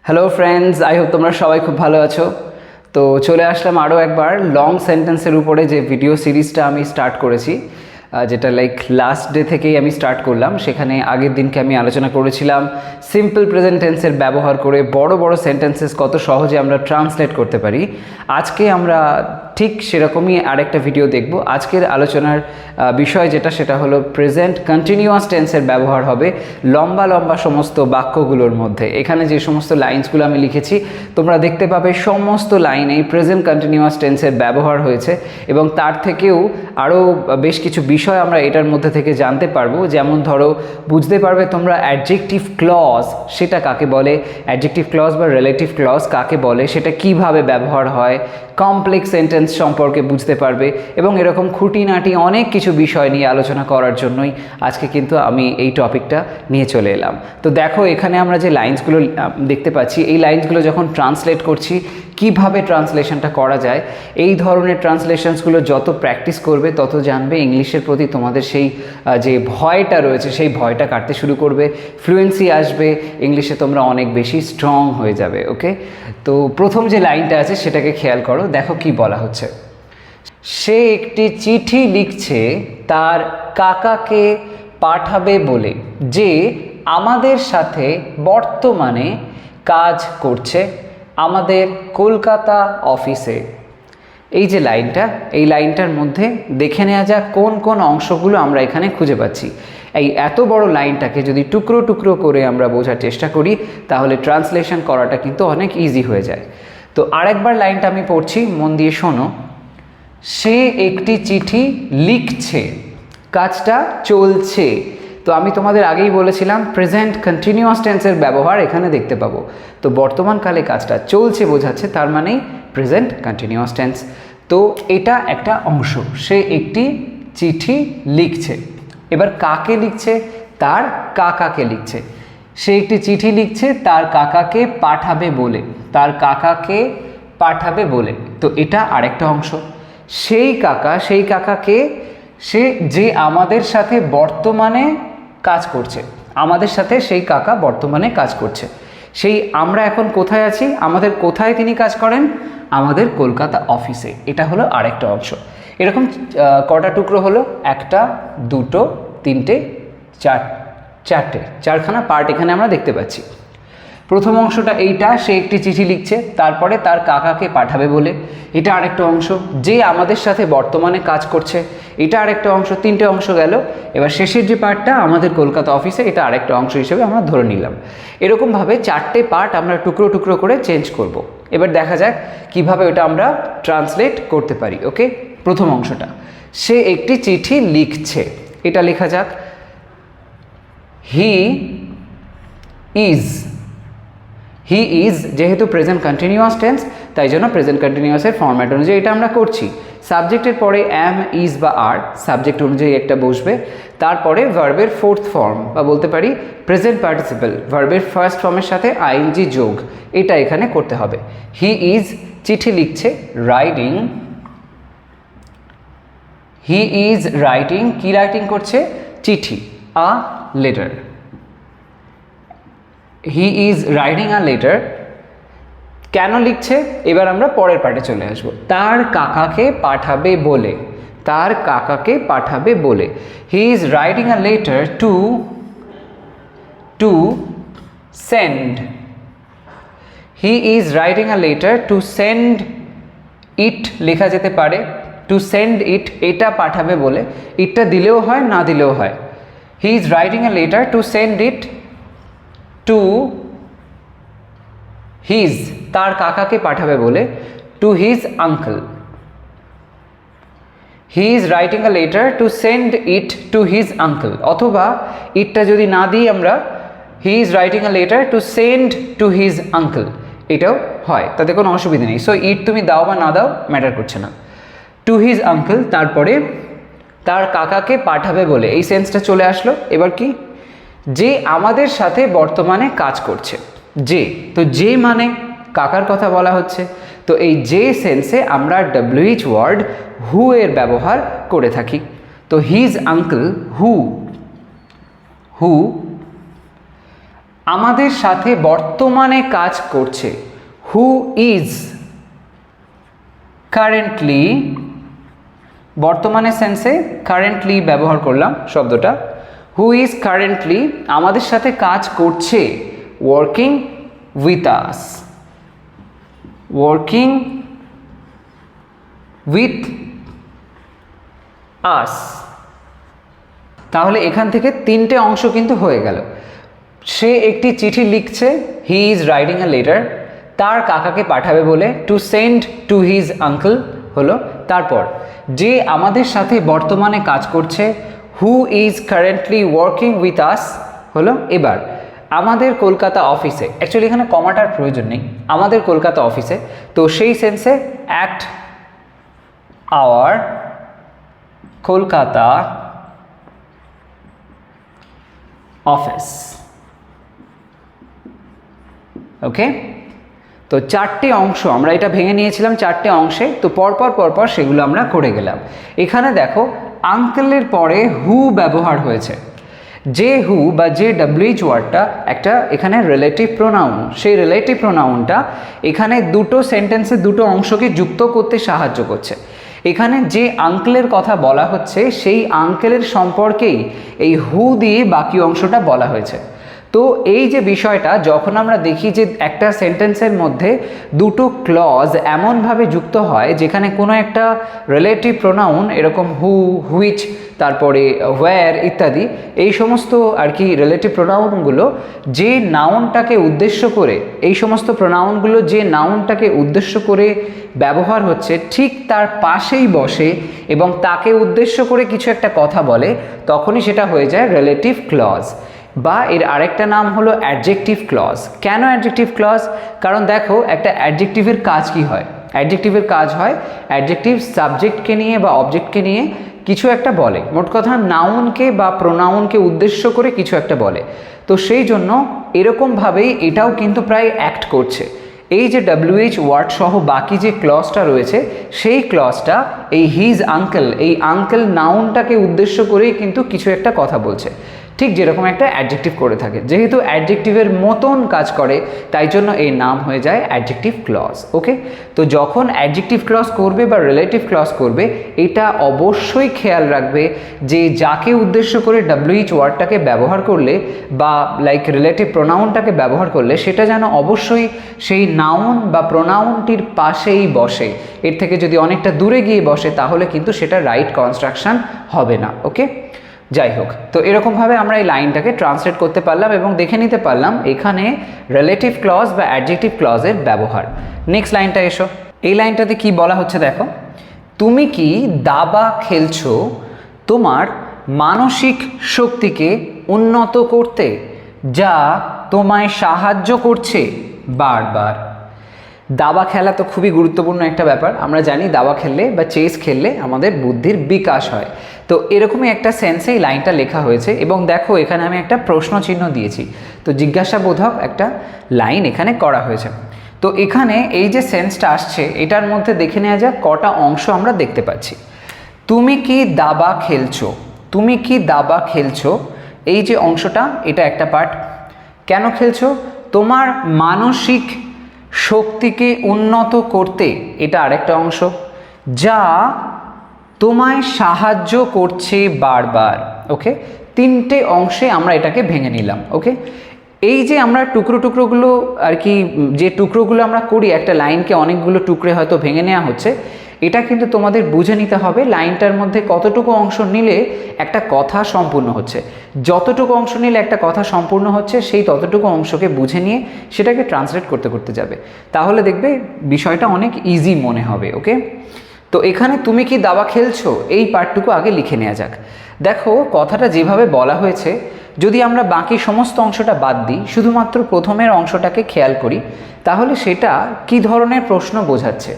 Hello friends, I hope তোমরা সবাই খুব ভালো আছো। তো চলে আসলাম আরও একবার লং সেন্টেন্সের উপরে যে ভিডিও সিরিজটা আমি স্টার্ট করেছি, যেটা লাইক লাস্ট ডে থেকেই আমি স্টার্ট করলাম। সেখানে আগের দিনকে আমি আলোচনা করেছিলাম সিম্পল প্রেজেন্ট টেন্সের ব্যবহার করে বড় বড় সেন্টেন্সেস কত সহজে আমরা ট্রান্সলেট করতে পারি। আজকে আমরা ঠিক সেরকমই আরেকটা ভিডিও দেখব। আজকের আলোচনার বিষয় সেটা হলো প্রেজেন্ট কন্টিনিউয়াস টেন্সের ব্যবহার হবে লম্বা লম্বা সমস্ত বাক্যগুলোর মধ্যে। এখানে যে সমস্ত লাইন্সগুলো আমি লিখেছি তোমরা দেখতে পাবে সমস্ত লাইনেই প্রেজেন্ট কন্টিনিউয়াস টেন্সের ব্যবহার হয়েছে, এবং তার থেকেও আরও বেশ কিছু বিষয় আমরা এটার মধ্যে থেকে জানতে পারবো। যেমন ধরো, বুঝতে পারবে তোমরা অ্যাডজেক্টিভ ক্লজ সেটা কাকে বলে, অ্যাডজেক্টিভ ক্লজ বা রিলেটিভ ক্লজ কাকে বলে, সেটা কিভাবে ব্যবহার হয়, কমপ্লেক্স সেন্টেন্স সম্পর্কে বুঝতে পারবে, এবং এরকম খুঁটিনাটি অনেক কিছু বিষয় নিয়ে আলোচনা করার জন্যই আজকে কিন্তু আমি এই টপিকটা নিয়ে চলে এলাম। তো দেখো, এখানে আমরা যে লাইন্সগুলো দেখতে পাচ্ছি, এই লাইন্সগুলো যখন ট্রান্সলেট করছি কিভাবে ট্রান্সলেশনটা করা যায়, এই ধরনের ট্রান্সলেশনসগুলো যত প্র্যাকটিস করবে তত জানবে ইংলিশের প্রতি তোমাদের সেই যে ভয়টা রয়েছে সেই ভয়টা কাটতে শুরু করবে, ফ্লুয়েন্সি আসবে, ইংলিশে তোমরা অনেক বেশি স্ট্রং হয়ে যাবে। ওকে, তো প্রথম যে লাইনটা আছে সেটাকে খেয়াল করো, দেখো কি বলা হচ্ছে। সে একটি চিঠি লিখছে তার কাকাকে পাঠাবে বলে, যে আমাদের সাথে বর্তমানে কাজ করছে আমাদের কলকাতা অফিসে। এই যে লাইনটা, এই লাইনটার মধ্যে দেখে নেওয়া যাক কোন কোন অংশগুলো আমরা এখানে খুঁজে পাচ্ছি। এই এত বড় লাইনটাকে যদি টুকরো টুকরো করে আমরা বোঝার চেষ্টা করি তাহলে ট্রান্সলেশন করাটা কিন্তু অনেক ইজি হয়ে যায়। তো আরেকবার লাইনটা আমি পড়ছি, মন দিয়ে শোনো। সে একটি চিঠি লিখছে, কাজটা চলছে। তো আমি তোমাদের আগেই বলেছিলাম প্রেজেন্ট কন্টিনিউয়াস টেন্সের ব্যবহার এখানে দেখতে পাবো। তো বর্তমানকালে কাজটা চলছে বোঝাচ্ছে, তার মানেই প্রেজেন্ট কন্টিনিউয়াস টেন্স। তো এটা একটা অংশ, সে একটি চিঠি লিখছে। এবার কাকে লিখছে? তার কাকাকে লিখছে। সে একটি চিঠি লিখছে তার কাকাকে পাঠাবে বলে, তার কাকাকে পাঠাবে বলে। তো এটা আরেকটা অংশ। সেই কাকা, সেই কাকাকে, সে যে আমাদের সাথে বর্তমানে কাজ করছে, আমাদের সাথে সেই কাকা বর্তমানে কাজ করছে। সেই আমরা এখন কোথায় আছি, আমাদের কোথায় তিনি কাজ করেন, আমাদের কলকাতা অফিসে। এটা হলো আরেকটা অংশ। এরকম কটা টুকরো হলো? একটা, দুটো, তিনটে, চারটে, চারখানা পার্ট এখানে আমরা দেখতে পাচ্ছি। প্রথম অংশটা এইটা, সে একটি চিঠি লিখছে, তারপরে তার কাকাকে পাঠাবে বলে, এটা আরেকটা অংশ। যে আমাদের সাথে বর্তমানে কাজ করছে, এটা আরেকটা অংশ। তিনটে অংশ গেল। এবার শেষের যে পার্টটা, আমাদের কলকাতা অফিসে, এটা আরেকটা অংশ হিসেবে আমরা ধরে নিলাম। এরকমভাবে চারটে পার্ট আমরা টুকরো টুকরো করে চেঞ্জ করব। এবার দেখা যাক কিভাবে ওটা আমরা ট্রান্সলেট করতে পারি। ওকে, প্রথম অংশটা, সে একটি চিঠি লিখছে, এটা লেখা যাক হি ইজ। হি ইজ যেহেতু প্রেজেন্ট কন্টিনিউয়াস টেন্স, তাই জন্য প্রেজেন্ট কন্টিনিউয়াসের ফরম্যাট অনুযায়ী এটা আমরা করছি। সাবজেক্টের পরে অ্যাম, ইজ বা আর, সাবজেক্ট অনুযায়ী একটা বসবে। তারপরে ভার্বের ফোর্থ ফর্ম বা বলতে পারি প্রেজেন্ট পার্টিসিপল, ভার্বের ফার্স্ট ফর্মের সাথে আইএনজি যোগ, এটা এখানে করতে হবে। হি ইজ চিঠি লিখছে, রাইটিং। হি ইজ রাইটিং, কি রাইটিং করছে? চিঠি, a letter. He is writing a letter. কেন লিখছে? এবার আমরা পরের পার্টে চলে আসব। তার কাকাকে পাঠাবে বলে, তার কাকাকে পাঠাবে বলে। He is writing a letter to send. He is writing a letter to send ইট লেখা যেতে পারে, টু সেন্ড ইট, এটা পাঠাবে বলে। ইটটা দিলেও হয়, না দিলেও হয়। He is writing a letter to send it to his, তার কাকাকে পাঠাবে বলে, to his uncle. He is writing a letter to send it to his uncle. অথবা ইটটা যদি না দিই আমরা, he is writing a letter to send to his uncle, এটাও হয়, তাতে কোনো অসুবিধা নেই। সো ইট তুমি দাও বা না দাও ম্যাটার করছে না। টু হিজ আঙ্কেল, তারপরে তার কাকাকে পাঠাবে বলে, এই সেন্সটা চলে আসলো। এবার কি? যে আমাদের সাথে বর্তমানে কাজ করছে। যে, তো যে মানে কাকার কথা বলা হচ্ছে। তো এই যে সেন্সে আমরা ডব্লিউএইচ ওয়ার্ড হু এর ব্যবহার করে থাকি। তো হিজ আঙ্কেল হু আমাদের সাথে বর্তমানে কাজ করছে, হু ইজ কারেন্টলি, বর্তমানে সেন্সে কারেন্টলি ব্যবহার করলাম শব্দটা, হু ইজ কারেন্টলি আমাদের সাথে কাজ করছে, working with us, working with us. তাহলে এখান থেকে তিনটে অংশ কিন্তু হয়ে গেল। সে একটি চিঠি লিখছে, he is writing a letter, তার কাকাকে পাঠাবে বলে, to send to his uncle হলো। তারপর যে আমাদের সাথে বর্তমানে কাজ করছে, who is currently working with us হলো। এবার আমাদের কলকাতা অফিসে, অ্যাকচুয়ালি এখানে কমাটার প্রয়োজন নেই, আমাদের কলকাতা অফিসে, তো সেই সেন্সে অ্যাট আওয়ার কলকাতা অফিস। ওকে, তো চারটে অংশ আমরা এটা ভেঙে নিয়েছিলাম চারটে অংশে, তো পরপর সেগুলো আমরা করে গেলাম। এখানে দেখো আঙ্কেলের পরে হু ব্যবহার হয়েছে, যে হু বা যে ডাব্লিউএইচ ওয়ার্ডটা একটা এখানে রিলেটিভ প্রোনাউন, সেই রিলেটিভ প্রোনাউনটা এখানে দুটো সেন্টেন্সে দুটো অংশকে যুক্ত করতে সাহায্য করছে। এখানে যে আঙ্কেলের কথা বলা হচ্ছে সেই আঙ্কেলের সম্পর্কেই এই হু দিয়ে বাকি অংশটা বলা হয়েছে। তো এই যে বিষয়টা যখন আমরা দেখি যে একটা সেন্টেন্সের মধ্যে দুটো ক্লজ এমনভাবে যুক্ত হয় যেখানে কোনো একটা রিলেটিভ প্রোনাউন এরকম হু, হুইচ, তারপরে হোয়ার ইত্যাদি, এই সমস্ত আর কি রিলেটিভ প্রোনাউনগুলো যে নাউনটাকে উদ্দেশ্য করে, এই সমস্ত প্রোনাউনগুলো যে নাউনটাকে উদ্দেশ্য করে ব্যবহার হচ্ছে ঠিক তার পাশেই বসে এবং তাকে উদ্দেশ্য করে কিছু একটা কথা বলে, তখনই সেটা হয়ে যায় রিলেটিভ ক্লজ, বা এর আরেকটা নাম হলো অ্যাডজেক্টিভ ক্লজ। কেন অ্যাডজেক্টিভ ক্লজ? কারণ দেখো একটা অ্যাডজেক্টিভের কাজ কি হয়, অ্যাডজেক্টিভের কাজ হয় অ্যাডজেক্টিভ সাবজেক্টকে নিয়ে বা অবজেক্টকে নিয়ে কিছু একটা বলে, মোট কথা নাউনকে বা প্রোনাউনকে উদ্দেশ্য করে কিছু একটা বলে। তো সেই জন্য এরকমভাবেই এটাও কিন্তু প্রায় অ্যাক্ট করছে। এই যে ডাব্লিউএইচ ওয়ার্ড সহ বাকি যে ক্লজটা রয়েছে সেই ক্লজটা এই হিজ আঙ্কেল, এই আঙ্কেল নাউনটাকে উদ্দেশ্য করেই কিন্তু কিছু একটা কথা বলছে, ঠিক যেরকম একটা অ্যাডজেক্টিভ করে থাকে। যেহেতু অ্যাডজেক্টিভের মতন কাজ করে তাই জন্য এই নাম হয়ে যায় অ্যাডজেক্টিভ ক্লজ। ওকে, তো যখন অ্যাডজেক্টিভ ক্লজ করবে বা রিলেটিভ ক্লজ করবে এটা অবশ্যই খেয়াল রাখবে যে যাকে উদ্দেশ্য করে ডাব্লিউএইচ ওয়ার্ডটাকে ব্যবহার করলে বা লাইক রিলেটিভ প্রোনাউনটাকে ব্যবহার করলে সেটা যেন অবশ্যই সেই নাউন বা প্রোনাউনটির পাশেই বসে। এর থেকে যদি অনেকটা দূরে গিয়ে বসে তাহলে কিন্তু সেটা রাইট কনস্ট্রাকশন হবে না। ওকে, যাই হোক, তো এরকমভাবে আমরা এই লাইনটাকে ট্রান্সলেট করতে পারলাম এবং দেখে নিতে পারলাম এখানে রিলেটিভ ক্লজ বা অ্যাডজেক্টিভ ক্লজের ব্যবহার। নেক্সট লাইনটা এসো, এই লাইনটাতে কি বলা হচ্ছে দেখো, তুমি কি দাবা খেলছো তোমার মানসিক শক্তিকে উন্নত করতে, যা তোমায় সাহায্য করছে বারবার। দাবা খেলা তো খুবই গুরুত্বপূর্ণ একটা ব্যাপার, আমরা জানি দাবা খেললে বা চেস খেললে আমাদের বুদ্ধির বিকাশ হয়। তো এরকমই একটা সেন্সে এই লাইনটা লেখা হয়েছে এবং দেখো এখানে আমি একটা প্রশ্ন চিহ্ন দিয়েছি, তো জিজ্ঞাসাবোধক একটা লাইন এখানে করা হয়েছে। তো এখানে এই যে সেন্সটা আসছে এটার মধ্যে দেখে নেওয়া যাক কটা অংশ আমরা দেখতে পাচ্ছি। তুমি কি দাবা খেলছো, তুমি কি দাবা খেলছো, এই যে অংশটা এটা একটা পার্ট। কেন খেলছো? তোমার মানসিক শক্তিকে উন্নত করতে, এটা আরেকটা অংশ। যা তোমায় সাহায্য করছে বারবার। ওকে, তিনটে অংশে আমরা এটাকে ভেঙে নিলাম। ওকে, এই যে আমরা টুকরোগুলো আর কি, যে টুকরোগুলো আমরা করি একটা লাইনকে অনেকগুলো টুকরে হয়তো ভেঙে নেওয়া হচ্ছে, এটা কিন্তু তোমাদের বুঝে নিতে হবে লাইনটার মধ্যে কতটুকু অংশ নিলে একটা কথা সম্পূর্ণ হচ্ছে। যতটুকু অংশ নিলে একটা কথা সম্পূর্ণ হচ্ছে সেই ততটুকু অংশকে বুঝে নিয়ে সেটাকে ট্রান্সলেট করতে করতে যাবে, তাহলে দেখবে বিষয়টা অনেক ইজি মনে হবে। ওকে, তো এখানে তুমি কি দাবা খেলছো এই পার্টটুকু আগে লিখে নেওয়া যাক। দেখো কথাটা যেভাবে বলা হয়েছে, যদি আমরা বাকি সমস্ত অংশটা বাদ দিই, শুধুমাত্র প্রথমের অংশটাকে খেয়াল করি, তাহলে সেটা কি ধরনের প্রশ্ন বোঝাচ্ছে।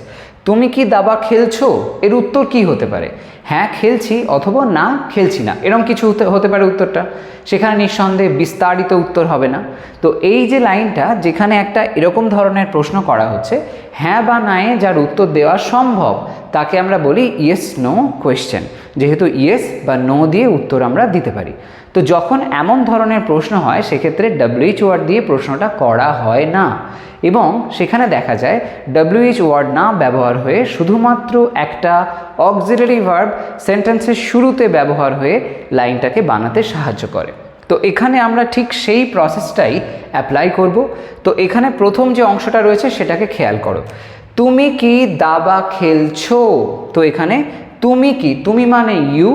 তুমি কি দাবা খেলছো, এর উত্তর কি হতে পারে? হ্যাঁ খেলছি অথবা না খেলছি না, এরকম কিছু হতে পারে উত্তরটা। সেখানে নিঃসন্দেহে বিস্তারিত উত্তর হবে না। তো এই যে লাইনটা, যেখানে একটা এরকম ধরনের প্রশ্ন করা হচ্ছে, হ্যাঁ বা নায়ে যার উত্তর দেওয়া সম্ভব তাকে আমরা বলি ইয়েস নো কোয়েশ্চেন, যেহেতু ইয়েস বা নো দিয়ে উত্তর আমরা দিতে পারি। তো যখন এমন ধরনের প্রশ্ন হয় সেক্ষেত্রে WH ওয়ার্ড দিয়ে প্রশ্নটা করা হয় না, এবং সেখানে দেখা যায় WH ওয়ার্ড না ব্যবহার হয়ে শুধুমাত্র একটা অক্সিলারি ভার্ব সেন্টেন্সের শুরুতে ব্যবহার হয়ে লাইনটাকে বানাতে সাহায্য করে। তো এখানে আমরা ঠিক সেই প্রসেসটাই অ্যাপ্লাই করব। তো এখানে প্রথম যে অংশটা রয়েছে সেটাকে খেয়াল করো, তুমি কি দাবা খেলছো। তো এখানে তুমি কি, তুমি মানে ইউ,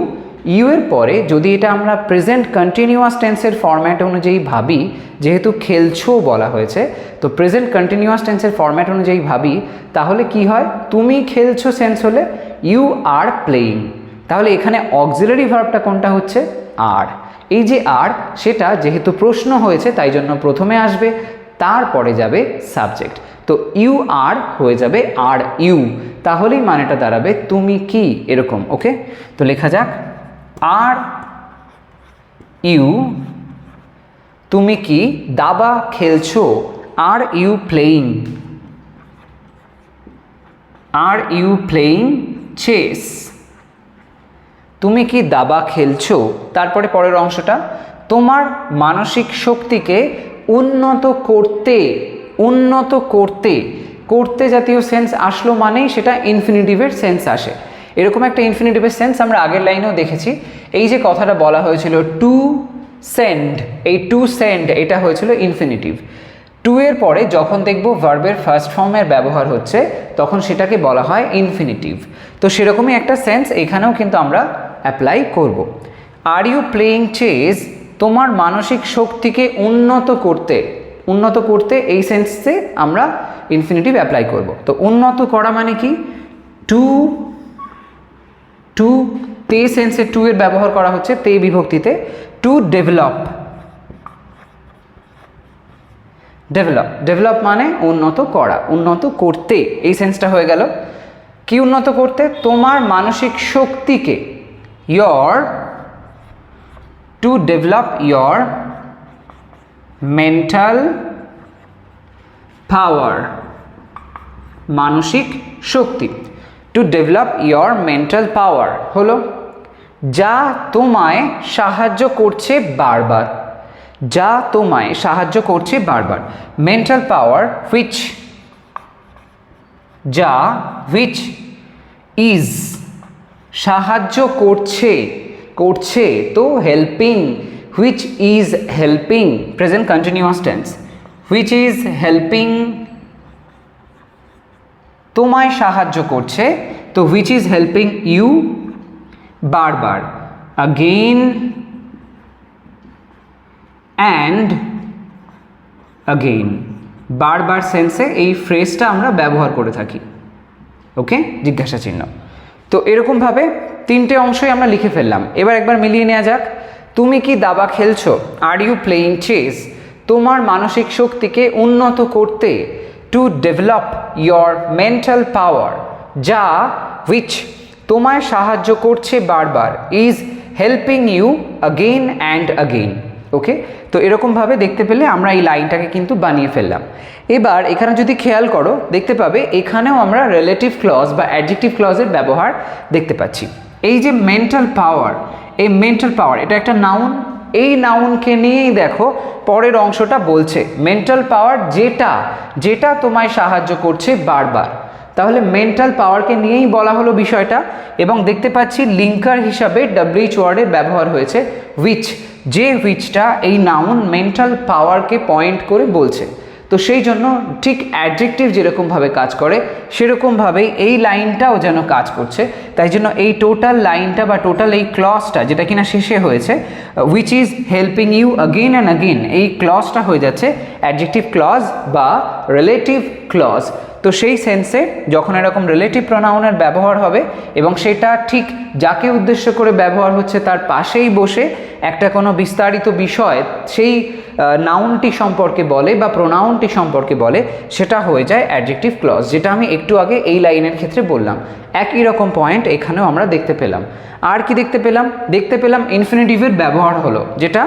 ইউ এর পরে যদি এটা আমরা প্রেজেন্ট কন্টিনিউয়াস টেন্সের ফরম্যাট অনুযায়ী ভাবি, যেহেতু খেলছো বলা হয়েছে, তো প্রেজেন্ট কন্টিনিউয়াস টেন্সের ফরম্যাট অনুযায়ী ভাবি, তাহলে কি হয়, তুমি খেলছো সেন্স হলে ইউ আর প্লেয়িং। তাহলে এখানে অক্সিলারি ভার্বটা কোনটা হচ্ছে, আর। এই যে আর, সেটা যেহেতু প্রশ্ন হয়েছে তাই জন্য প্রথমে আসবে, তারপরে যাবে সাবজেক্ট। তো ইউ আর হয়ে যাবে আর ইউ, তাহলেই মানেটা দাঁড়াবে তুমি কি, এরকম। ওকে, তো লেখা যাক, আর ইউ, তুমি কি দাবা খেলছো, are you playing, are you playing chess. তুমি কি দাবা খেলছো, তারপরে পরের অংশটা, তোমার মানসিক শক্তিকে উন্নত করতে, উন্নত করতে, করতে জাতীয় সেন্স আসলো মানেই সেটা ইনফিনিটিভের সেন্স আসে। এরকম একটা ইনফিনিটিভের সেন্স আমরা আগের লাইনেও দেখেছি। এই যে কথাটা বলা হয়েছিল টু সেন্ড, এই টু সেন্ড এটা হয়েছিল ইনফিনিটিভ। টু এর পরে যখন দেখব ভার্বের ফার্স্ট ফর্মের ব্যবহার হচ্ছে তখন সেটাকে বলা হয় ইনফিনিটিভ। তো সেরকমই একটা সেন্স এখানেও কিন্তু আমরা অ্যাপ্লাই করব। আর ইউ প্লেয়িং চেস, তোমার মানসিক শক্তিকে উন্নত করতে, উন্নত করতে এই সেন্সে আমরা ইনফিনিটিভ অ্যাপ্লাই করব। তো উন্নত করা মানে কি, টু, টু তে সেন্সে টু এর ব্যবহার করা হচ্ছে তে বিভক্তিতে, টু ডেভেলপ, ডেভেলপ, ডেভেলপ মানে উন্নত করা, উন্নত করতে, এই সেন্সটা হয়ে গেল। কি উন্নত করতে, তোমার মানসিক শক্তিকে, your, to develop your mental power, মানসিক শক্তি, to develop your mental power হলো যা তোমায় সাহায্য করছে বারবার, যা তোমায় সাহায্য করছে বারবার। মেন্টাল পাওয়ার হুইচ, যা, হুইচ ইজ সাহায্য করছে, করছে তো helping, which is helping present continuous tense, which is helping তোমায় সাহায্য করছে, তো হুইচ ইজ হেল্পিং ইউ বারবার, अगेन অ্যান্ড अगेन, বারবার সেন্সে এই ফ্রেজটা আমরা ব্যবহার করে থাকি। ওকে, জিজ্ঞাসা চিহ্ন। তো এরকমভাবে তিনটে অংশই আমরা লিখে ফেললাম। এবার একবার মিলিয়ে নেওয়া যাক, তুমি কি দাবা খেলছো, আর ইউ প্লেয়িং চেস, তোমার মানসিক শক্তিকে উন্নত করতে, to develop your mental power, যা, হুইচ তোমায় সাহায্য করছে বারবার, is helping you again and again. Okay, তো এরকমভাবে দেখতে পেলে আমরা এই লাইনটাকে কিন্তু বানিয়ে ফেললাম। এবার এখানে যদি খেয়াল করো দেখতে পাবে এখানেও আমরা রিলেটিভ ক্লজ বা অ্যাডজেক্টিভ ক্লজের ব্যবহার দেখতে পাচ্ছি। এই যে মেন্টাল পাওয়ার, এই মেন্টাল পাওয়ার এটা একটা নাউন, এই নাউনকে নিয়েই দেখো পরের অংশটা বলছে মেন্টাল পাওয়ার যেটা, যেটা তোমায় সাহায্য করছে বারবার। তাহলে মেন্টাল পাওয়ারকে নিয়েই বলা হলো বিষয়টা, এবং দেখতে পাচ্ছি লিঙ্কার হিসাবে WH ওয়ার্ডের ব্যবহার হয়েছে হুইচ, যে হুইচটা এই নাউন মেন্টাল পাওয়ারকে পয়েন্ট করে বলছে। তো সেই জন্য ঠিক অ্যাডজেক্টিভ যেরকমভাবে কাজ করে সেরকমভাবেই এই লাইনটাও যেন কাজ করছে। তাই জন্য এই টোটাল লাইনটা বা টোটাল এই ক্লজটা যেটা কিনা শেষে হয়েছে which is helping you again and again, এই ক্লজটা হয়ে যাচ্ছে অ্যাডজেক্টিভ ক্লজ বা রিলেটিভ ক্লজ। তো সেই সেন্সে যখন এরকম রিলেটিভ প্রোনাউনের ব্যবহার হবে এবং সেটা ঠিক যাকে উদ্দেশ্য করে ব্যবহার হচ্ছে তার পাশেই বসে একটা কোনো বিস্তারিত বিষয় সেই নাউনটি সম্পর্কে বলে বা প্রোনাউনটি সম্পর্কে বলে, সেটা হয়ে যায় অ্যাডজেক্টিভ ক্লজ, যেটা আমি একটু আগে এই লাইনের ক্ষেত্রে বললাম। একই রকম পয়েন্ট এখানেও আমরা দেখতে পেলাম। আর কি দেখতে পেলাম ইনফিনিটিভের ব্যবহার হলো, যেটা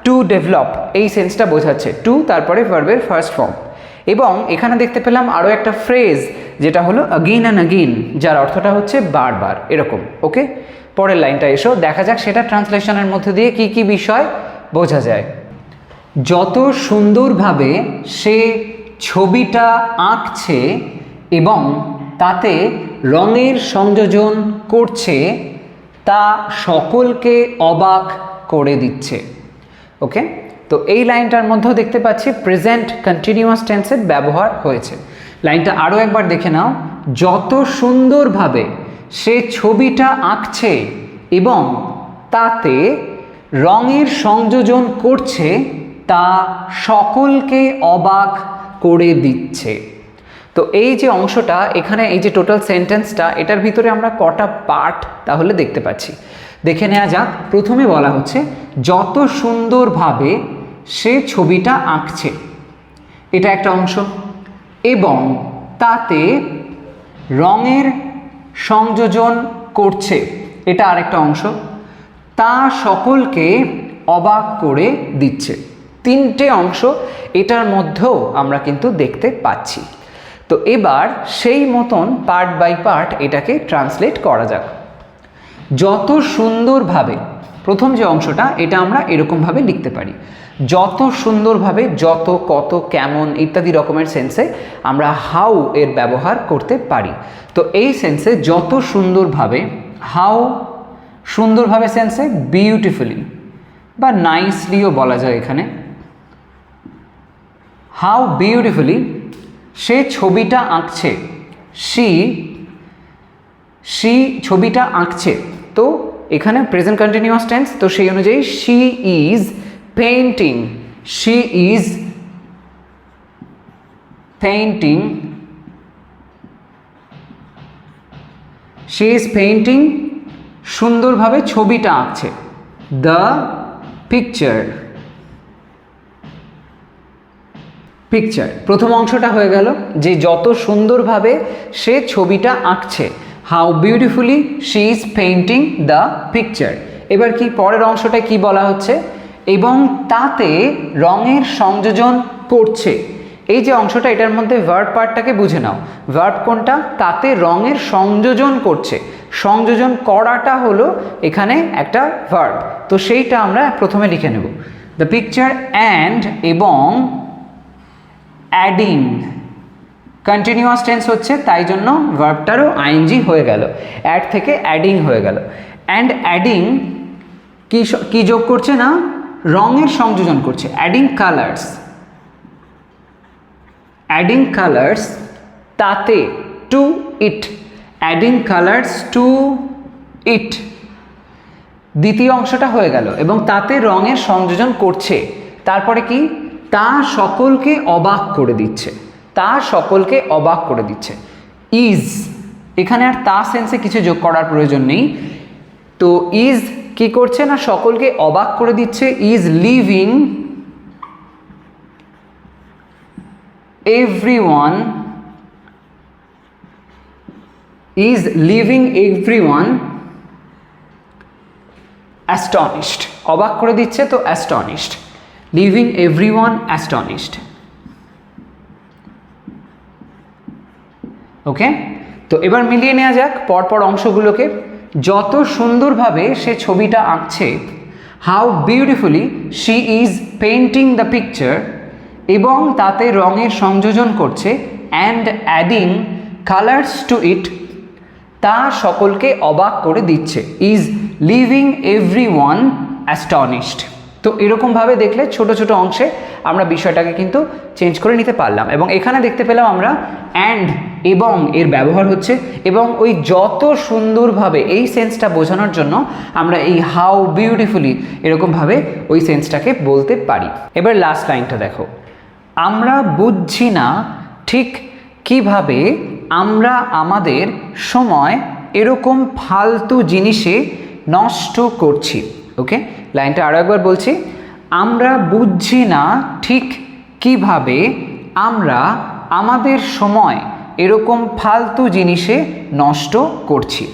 টু ডেভেলপ এই সেন্সটা বোঝাচ্ছে, টু তারপরে ভার্বের ফার্স্ট ফর্ম। এবং এখানে দেখতে পেলাম আরও একটা ফ্রেজ, যেটা হলো অগেইন অ্যান্ড অগেইন, যার অর্থটা হচ্ছে বারবার এরকম। ওকে, পরের লাইনটা এসো, দেখা যাক সেটা ট্রান্সলেশনের মধ্যে দিয়ে কি কি বিষয় বোঝা যায়। যত সুন্দরভাবে সে ছবিটা আঁকছে এবং তাতে রঙের সংযোজন করছে, তা সকলকে অবাক করে দিচ্ছে। ওকে, তো এই লাইনটার মধ্যেও দেখতে পাচ্ছি প্রেজেন্ট কন্টিনিউয়াস টেন্সের ব্যবহার হয়েছে। লাইনটা আরও একবার দেখে নাও, যত সুন্দরভাবে সে ছবিটা আঁকছে এবং তাতে রঙের সংযোজন করছে, তা সকলকে অবাক করে দিচ্ছে। তো এই যে অংশটা এখানে, এই যে টোটাল সেন্টেন্সটা, এটার ভিতরে আমরা কটা পার্ট তাহলে দেখতে পাচ্ছি, দেখে নেওয়া যাক। প্রথমে বলা হচ্ছে যত সুন্দরভাবে সে ছবিটা আঁকছে, এটা একটা অংশ, এবং তাতে রঙের সংযোজন করছে, এটা আরেকটা অংশ, তা সকলকে অবাক করে দিচ্ছে। তিনটে অংশ এটার মধ্যেও আমরা কিন্তু দেখতে পাচ্ছি। তো এবার সেই মতন পার্ট বাই পার্ট এটাকে ট্রান্সলেট করা যাক। যত সুন্দরভাবে, প্রথম যে অংশটা, এটা আমরা এরকমভাবে লিখতে পারি, যত সুন্দরভাবে, যত, কত, কেমন ইত্যাদি রকমের সেন্সে আমরা হাউ এর ব্যবহার করতে পারি। তো এই সেন্সে যত সুন্দরভাবে, হাউ সুন্দরভাবে সেন্সে বিউটিফুলি বা নাইসলিও বলা যায় এখানে। হাউ বিউটিফুলি সে ছবিটা আঁকছে, শি ছবিটা আঁকছে, তো এখানে প্রেজেন্ট কন্টিনিউয়াস টেন্স, তো সেই অনুযায়ী she is painting, she is painting, she is painting সুন্দরভাবে ছবিটা আঁকছে, দ্য পিকচার। প্রথম অংশটা হয়ে গেল যে যত সুন্দরভাবে সে ছবিটা আঁকছে, how beautifully she is painting the picture. এবার কি পরের অংশটায় কি বলা হচ্ছে, এবং তাতে রঙের সংযোজন করছে। এই যে অংশটা, এটার মধ্যে ভার্ব পার্টটাকে বুঝে নাও। ভার্ব কোনটা? তাতে রঙের সংযোজন করছে, সংযোজন করাটা হলো এখানে একটা ভার্ব, তো সেইটা আমরা প্রথমে লিখে নেব, দ্য পিকচার অ্যান্ড, এবং অ্যাডিং, কন্টিনিউয়াস টেন্স হচ্ছে, তাই জন্য ভার্বটারও আইএনজি হয়ে গেল, অ্যাড থেকে অ্যাডিং হয়ে গেল। অ্যান্ড অ্যাডিং কি যোগ করছে না, রঙের সংযোজন করছে, অ্যাডিং কালার্স, অ্যাডিং কালার্স, তাতে, টু ইট, অ্যাডিং কালার্স টু ইট, দ্বিতীয় অংশটা হয়ে গেল, এবং তাতে রঙের সংযোজন করছে, তারপরে কি, তা সকলকে অবাক করে দিচ্ছে, তা সকলকে অবাক করে দিচ্ছে। ইজ, এখানে আর তা সেন্সে কিছু যোগ করার প্রয়োজন নেই, তো ইজ কি করছে না, সকলকে অবাক করে দিচ্ছে, is living everyone, is leaving everyone astonished, অবাক করে দিচ্ছে, তো astonished, leaving everyone astonished। ওকে, তো এবার মিলিয়ে নেওয়া যাক পরপর অংশগুলোকে। যত সুন্দরভাবে সে ছবিটা আঁকছে, how beautifully she is painting the picture, এবং তাতে রঙের সংযোজন করছে, অ্যান্ড অ্যাডিং কালার্স টু ইট, তা সকলকে অবাক করে দিচ্ছে, ইজ লিভিং এভরিওয়ান অ্যাস্টনিশড। তো এরকমভাবে দেখলে ছোট ছোট অংশে আমরা বিষয়টাকে কিন্তু চেঞ্জ করে নিতে পারলাম। এবং এখানে দেখতে পেলাম আমরা অ্যান্ড, এবং এর ব্যবহার হচ্ছে, এবং ওই যত সুন্দরভাবে এই সেন্সটা বোঝানোর জন্য আমরা এই হাউ বিউটিফুলি এরকমভাবে ওই সেন্সটাকে বলতে পারি। এবার লাস্ট লাইনটা দেখো, আমরা বুঝছি না ঠিক কিভাবে আমরা আমাদের সময় এরকম ফালতু জিনিসে নষ্ট করছি। ওকে, লাইনটা আরও একবার বলছি, আমরা বুঝছি না ঠিক কিভাবে আমরা আমাদের সময় এরকম ফালতু জিনিসে নষ্ট করছি।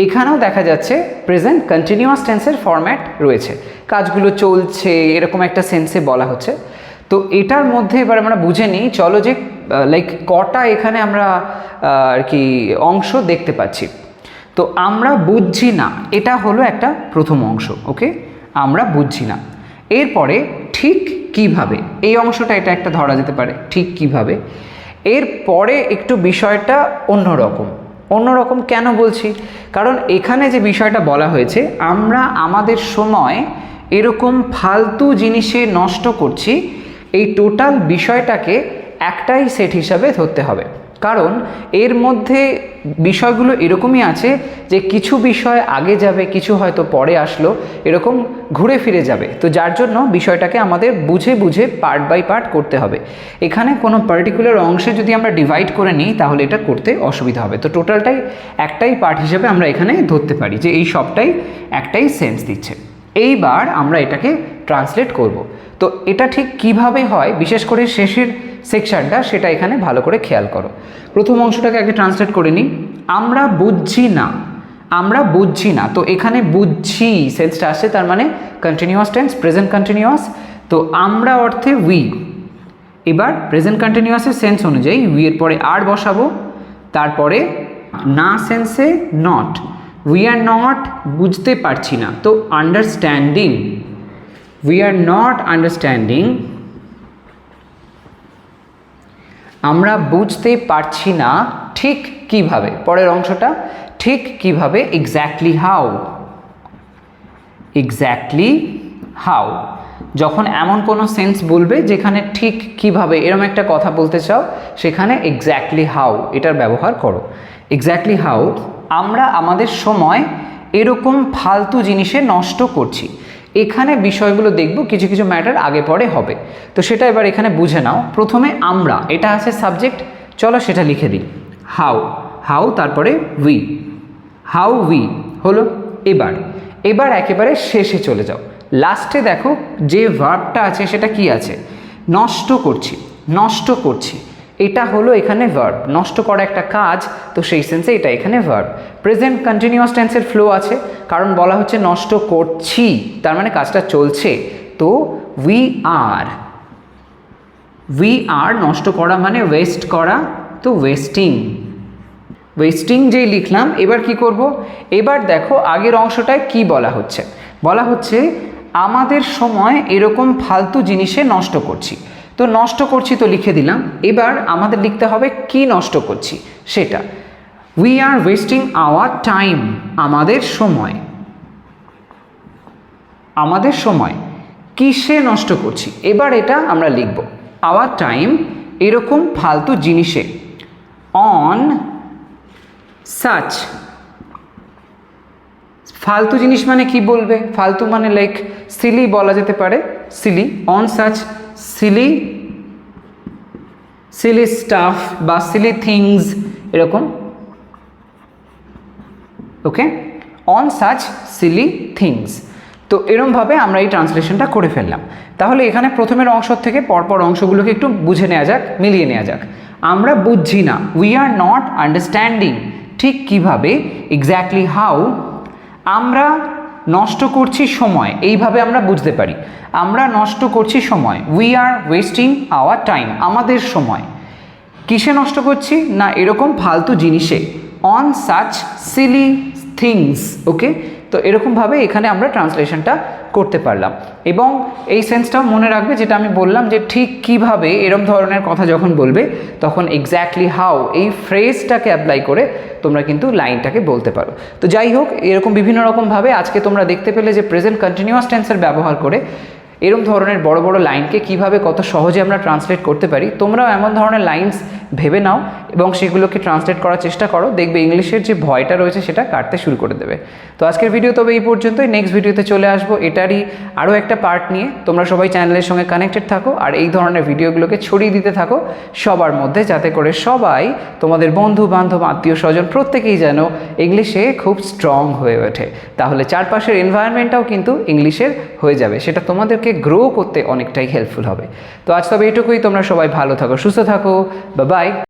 এখানেও দেখা যাচ্ছে প্রেজেন্ট কন্টিনিউয়াস টেন্সের ফরম্যাট রয়েছে, কাজগুলো চলছে এরকম একটা সেন্সে বলা হচ্ছে। তো এটার মধ্যে এবার আমরা বুঝে নিই, চলো যে লাইক কটা এখানে আমরা আর কি অংশ দেখতে পাচ্ছি। তো আমরা বুঝছি না, এটা হলো একটা প্রথম অংশ। ওকে, আমরা বুঝছি না। এরপরে ঠিক কিভাবে, এই অংশটা এটা একটা ধরা যেতে পারে, ঠিক কিভাবে। এরপরে একটু বিষয়টা অন্যরকম কেন বলছি, কারণ এখানে যে বিষয়টা বলা হয়েছে, আমরা আমাদের সময় এরকম ফালতু জিনিসে নষ্ট করছি, এই টোটাল বিষয়টাকে একটাই সেট হিসাবে ধরতে হবে। কারণ এর মধ্যে বিষয়গুলো এরকমই আছে যে কিছু বিষয় আগে যাবে, কিছু হয়তো পরে আসলো, এরকম ঘুরে ফিরে যাবে। তো যার জন্য বিষয়টাকে আমাদের বুঝে বুঝে পার্ট বাই পার্ট করতে হবে। এখানে কোনো পার্টিকুলার অংশে যদি আমরা ডিভাইড করে নিই তাহলে এটা করতে অসুবিধা হবে। তো টোটালটাই একটাই পার্ট হিসেবে আমরা এখানে ধরতে পারি যে এই সবটাই একটাই সেন্স দিচ্ছে। এইবার আমরা এটাকে ট্রান্সলেট করব। তো এটা ঠিক কিভাবে হয়, বিশেষ করে শেষের সেকশনটা, সেটা এখানে ভালো করে খেয়াল করো। প্রথম অংশটাকে আগে ট্রান্সলেট করে নিই। আমরা বুঝছি না, আমরা বুঝছি না। তো এখানে বুঝছি সেন্সটা আসছে, তার মানে কন্টিনিউয়াস টেন্স, প্রেজেন্ট কন্টিনিউয়াস। তো আমরা অর্থে উই। এবার প্রেজেন্ট কন্টিনিউয়াসের সেন্স অনুযায়ী উই এর পরে আর বসাবো, তারপরে না সেন্সে নট। উই আর নট, বুঝতে পারছি না, তো understanding. We are not understanding, আমরা বুঝতে পারছি না ঠিক কিভাবে। পরের অংশটা ঠিক কিভাবে, এক্স্যাক্টলি হাউ। এক্স্যাক্টলি হাউ, যখন এমন কোনো সেন্স বলবে যেখানে ঠিক কিভাবে এরকম একটা কথা বলতে চাও, সেখানে এক্স্যাক্টলি হাউ এটার ব্যবহার করো। এক্স্যাক্টলি হাউ, আমরা আমাদের সময় এরকম ফালতু জিনিসে নষ্ট করছি। এখানে বিষয়গুলো দেখব, কিছু কিছু ম্যাটার আগে পরে হবে, তো সেটা এবার এখানে বুঝে নাও। প্রথমে আমরা, এটা আছে সাবজেক্ট, চলো সেটা লিখে দিই। হাউ, হাউ তারপরে উই, হাউ উই হলো। এবার একেবারে শেষে চলে যাও, লাস্টে দেখো যে ভার্বটা আছে সেটা কি আছে, নষ্ট করছি। নষ্ট করছি এটা হলো এখানে ভার্ব, নষ্ট করা একটা কাজ, তো সেই সেন্সে এটা এখানে ভার্ব। প্রেজেন্ট কন্টিনিউয়াস টেন্সের ফ্লো আছে, কারণ বলা হচ্ছে নষ্ট করছি, তার মানে কাজটা চলছে। তো উই আর নষ্ট করা মানে ওয়েস্ট করা, তো ওয়েস্টিং যেই লিখলাম। এবার কি করব, এবার দেখো আগের অংশটায় কি বলা হচ্ছে, বলা হচ্ছে আমাদের সময় এরকম ফালতু জিনিসে নষ্ট করছি। তো নষ্ট করছি তো লিখে দিলাম। এবার আমাদের লিখতে হবে কি নষ্ট করছি সেটা। We are wasting our time, আমাদের সময় কিসে নষ্ট করছি, এবার এটা আমরা লিখব আওয়ার টাইম এরকম ফালতু জিনিসে, অন সাচ। ফালতু জিনিস মানে কি বলবে, ফালতু মানে লাইক সিলি বলা যেতে পারে, silly. On such silly stuff বা সিলি থিংস এরকম। Okay, on such silly things. তো এরমভাবে আমরা এই ট্রান্সলেশনটা করে ফেললাম। তাহলে এখানে প্রথমের অংশ থেকে পরপর অংশগুলোকে একটু বুঝে নেওয়া যাক, মিলিয়ে নেওয়া যাক। আমরা বুঝছি না, উই আর নট আন্ডারস্ট্যান্ডিং, ঠিক কিভাবে, এক্স্যাক্টলি হাউ। আমরা নষ্ট করছি সময়, এইভাবে আমরা বুঝতে পারি, আমরা নষ্ট করছি সময়। We are wasting our time, আমাদের সময় কিসে নষ্ট করছি না এরকম ফালতু জিনিসে, অন সাচ সিলি থিংস। ওকে, তো এরকমভাবে এখানে আমরা ট্রান্সলেশনটা করতে পারলাম। এবং এই সেন্সটাও মনে রাখবে যেটা আমি বললাম, যে ঠিক কিভাবে এরম ধরনের কথা যখন বলবে তখন এক্স্যাক্টলি হাউ এই ফ্রেজটাকে অ্যাপ্লাই করে তোমরা কিন্তু লাইনটাকে বলতে পারো। তো যাই হোক, এরকম বিভিন্ন রকমভাবে আজকে তোমরা দেখতে পেলে যে প্রেজেন্ট কন্টিনিউয়াস টেন্সের ব্যবহার করে এরকম ধরনের বড় বড় লাইনকে কিভাবে কত সহজে আমরা ট্রান্সলেট করতে পারি, তোমরাও এমন ধরনের লাইন্স ভেবে নাও এবং সেগুলোকে ট্রান্সলেট করার চেষ্টা করো, দেখবে ইংলিশের যে ভয়টা রয়েছে সেটা কাটতে শুরু করে দেবে। তো আজকের ভিডিও তবে এই পর্যন্তই। নেক্সট ভিডিওতে চলে আসবো এটারই আরও একটা পার্ট নিয়ে। তোমরা সবাই চ্যানেলের সঙ্গে কানেক্টেড থাকো আর এই ধরনের ভিডিওগুলোকে ছড়িয়ে দিতে থাকো সবার মধ্যে, যাতে করে সবাই তোমাদের বন্ধু বান্ধব আত্মীয় স্বজন প্রত্যেকেই যেন ইংলিশে খুব স্ট্রং হয়ে ওঠে। তাহলে চারপাশের এনভায়রনমেন্টটাও কিন্তু ইংলিশের হয়ে যাবে, সেটা তোমাদেরকে গ্রো করতে অনেকটাই হেল্পফুল হবে। তো আজ তবে এইটুকুই। তোমরা সবাই ভালো থাকো, সুস্থ থাকো, বাই।